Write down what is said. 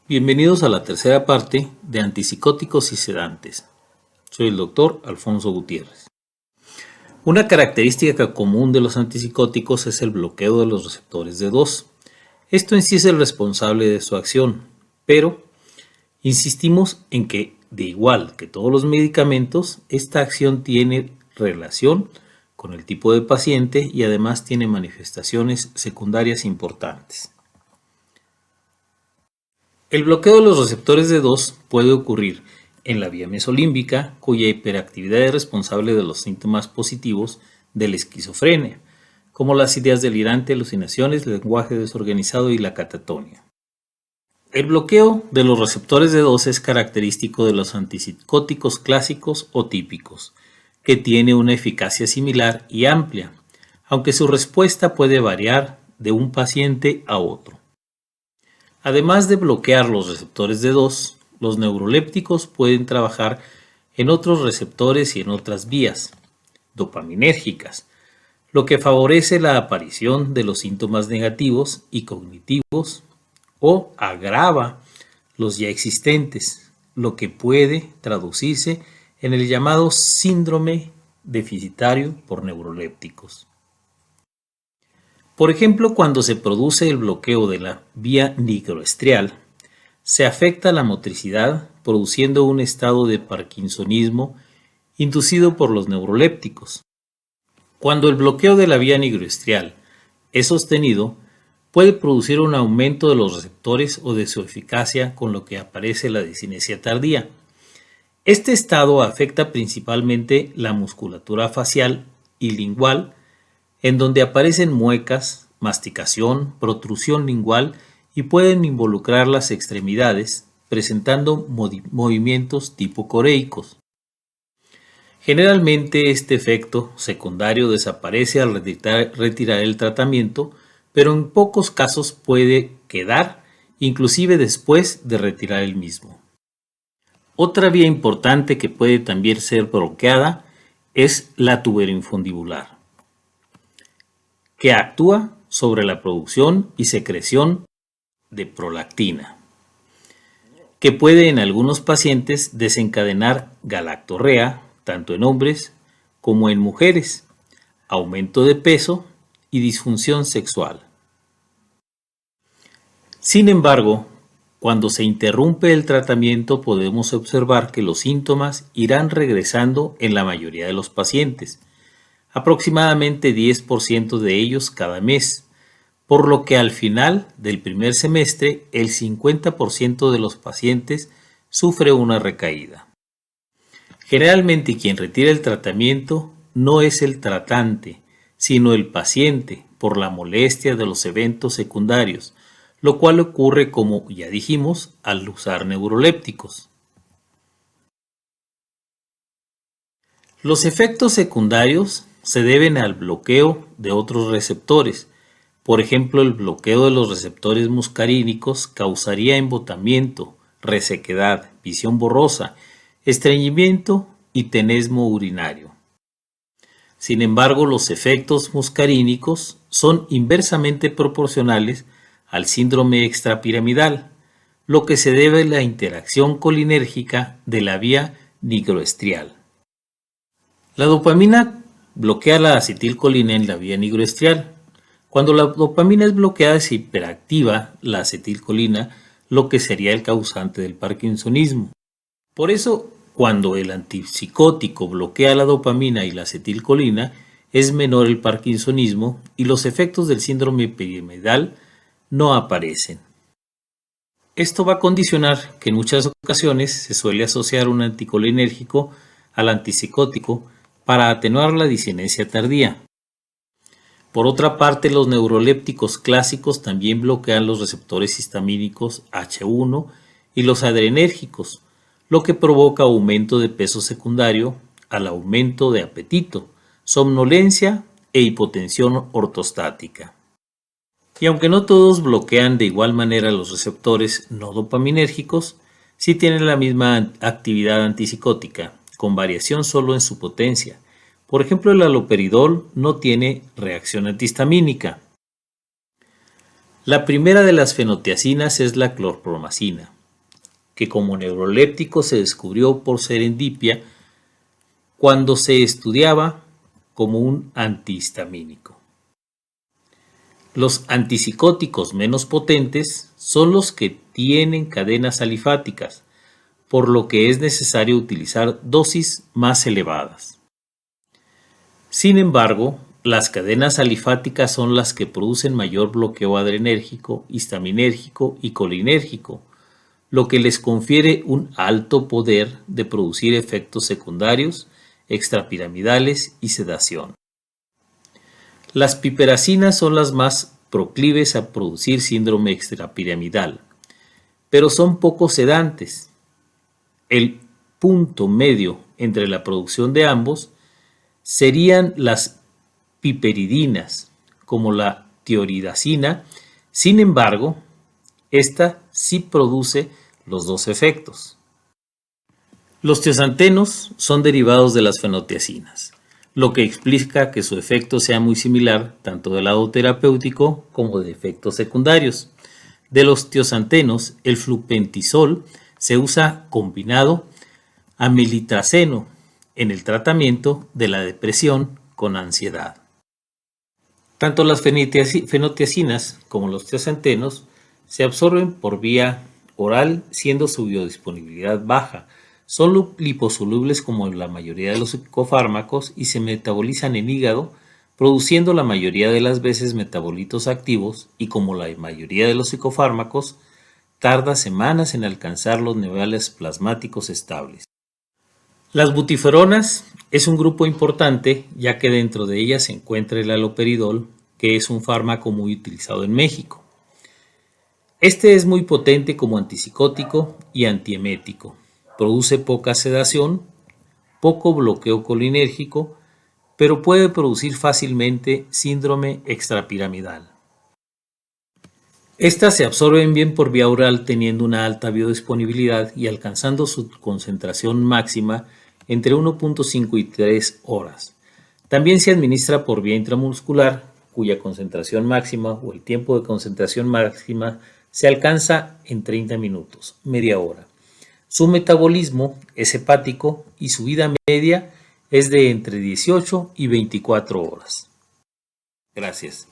Bienvenidos a la tercera parte de antipsicóticos y sedantes. Soy el doctor Alfonso Gutiérrez. Una característica común de los antipsicóticos es el bloqueo de los receptores D2. Esto en sí es el responsable de su acción, pero insistimos en que, de igual que todos los medicamentos, esta acción tiene relación con el tipo de paciente y además tiene manifestaciones secundarias importantes. El bloqueo de los receptores D2 puede ocurrir en la vía mesolímbica, cuya hiperactividad es responsable de los síntomas positivos de la esquizofrenia, como las ideas delirantes, alucinaciones, el lenguaje desorganizado y la catatonia. El bloqueo de los receptores D2 es característico de los antipsicóticos clásicos o típicos, que tiene una eficacia similar y amplia, aunque su respuesta puede variar de un paciente a otro. Además de bloquear los receptores D2, los neurolépticos pueden trabajar en otros receptores y en otras vías dopaminérgicas, lo que favorece la aparición de los síntomas negativos y cognitivos o agrava los ya existentes, lo que puede traducirse en el llamado síndrome deficitario por neurolépticos. Por ejemplo, cuando se produce el bloqueo de la vía nigroestrial, se afecta la motricidad, produciendo un estado de parkinsonismo inducido por los neurolépticos. Cuando el bloqueo de la vía nigroestrial es sostenido, puede producir un aumento de los receptores o de su eficacia, con lo que aparece la disinesia tardía. Este estado afecta principalmente la musculatura facial y lingual, en donde aparecen muecas, masticación, protrusión lingual y pueden involucrar las extremidades, presentando movimientos tipo coreicos. Generalmente este efecto secundario desaparece al retirar el tratamiento, pero en pocos casos puede quedar, inclusive después de retirar el mismo. Otra vía importante que puede también ser bloqueada es la tuberinfundibular, que actúa sobre la producción y secreción de prolactina, que puede en algunos pacientes desencadenar galactorrea, tanto en hombres como en mujeres, aumento de peso y disfunción sexual. Sin embargo, cuando se interrumpe el tratamiento podemos observar que los síntomas irán regresando en la mayoría de los pacientes, aproximadamente 10% de ellos cada mes, por lo que al final del primer semestre el 50% de los pacientes sufre una recaída. Generalmente quien retira el tratamiento no es el tratante, sino el paciente por la molestia de los eventos secundarios, lo cual ocurre, como ya dijimos, al usar neurolépticos. Los efectos secundarios se deben al bloqueo de otros receptores. Por ejemplo, el bloqueo de los receptores muscarínicos causaría embotamiento, resequedad, visión borrosa, estreñimiento y tenesmo urinario. Sin embargo, los efectos muscarínicos son inversamente proporcionales al síndrome extrapiramidal, lo que se debe a la interacción colinérgica de la vía nigroestrial. La dopamina bloquea la acetilcolina en la vía nigroestrial. Cuando la dopamina es bloqueada se hiperactiva la acetilcolina, lo que sería el causante del parkinsonismo. Por eso, cuando el antipsicótico bloquea la dopamina y la acetilcolina, es menor el parkinsonismo y los efectos del síndrome piramidal no aparecen. Esto va a condicionar que en muchas ocasiones se suele asociar un anticolinérgico al antipsicótico para atenuar la disinesia tardía. Por otra parte, los neurolépticos clásicos también bloquean los receptores histamínicos H1 y los adrenérgicos, lo que provoca aumento de peso secundario al aumento de apetito, somnolencia e hipotensión ortostática. Y aunque no todos bloquean de igual manera los receptores no dopaminérgicos, sí tienen la misma actividad antipsicótica, con variación solo en su potencia. Por ejemplo, el haloperidol no tiene reacción antihistamínica. La primera de las fenotiacinas es la clorpromacina. que como neuroléptico se descubrió por serendipia cuando se estudiaba como un antihistamínico. Los antipsicóticos menos potentes son los que tienen cadenas alifáticas, por lo que es necesario utilizar dosis más elevadas. Sin embargo, las cadenas alifáticas son las que producen mayor bloqueo adrenérgico, histaminérgico y colinérgico, lo que les confiere un alto poder de producir efectos secundarios, extrapiramidales y sedación. Las piperacinas son las más proclives a producir síndrome extrapiramidal, pero son poco sedantes. El punto medio entre la producción de ambos serían las piperidinas, como la tioridazina. Sin embargo, esta sí produce los dos efectos. Los tiosantenos son derivados de las fenotiacinas, lo que explica que su efecto sea muy similar tanto del lado terapéutico como de efectos secundarios. De los tiosantenos, el flupentisol se usa combinado a militraceno en el tratamiento de la depresión con ansiedad. Tanto las fenotiacinas como los tiosantenos se absorben por vía oral, siendo su biodisponibilidad baja. Son liposolubles como la mayoría de los psicofármacos y se metabolizan en hígado, produciendo la mayoría de las veces metabolitos activos y, como la mayoría de los psicofármacos, tarda semanas en alcanzar los niveles plasmáticos estables. Las butiferonas es un grupo importante, ya que dentro de ellas se encuentra el haloperidol, que es un fármaco muy utilizado en México. Este es muy potente como antipsicótico y antiemético. Produce poca sedación, poco bloqueo colinérgico, pero puede producir fácilmente síndrome extrapiramidal. Estas se absorben bien por vía oral, teniendo una alta biodisponibilidad y alcanzando su concentración máxima entre 1.5 y 3 horas. También se administra por vía intramuscular, cuya concentración máxima o el tiempo de concentración máxima se alcanza en 30 minutos, media hora. Su metabolismo es hepático y su vida media es de entre 18 y 24 horas. Gracias.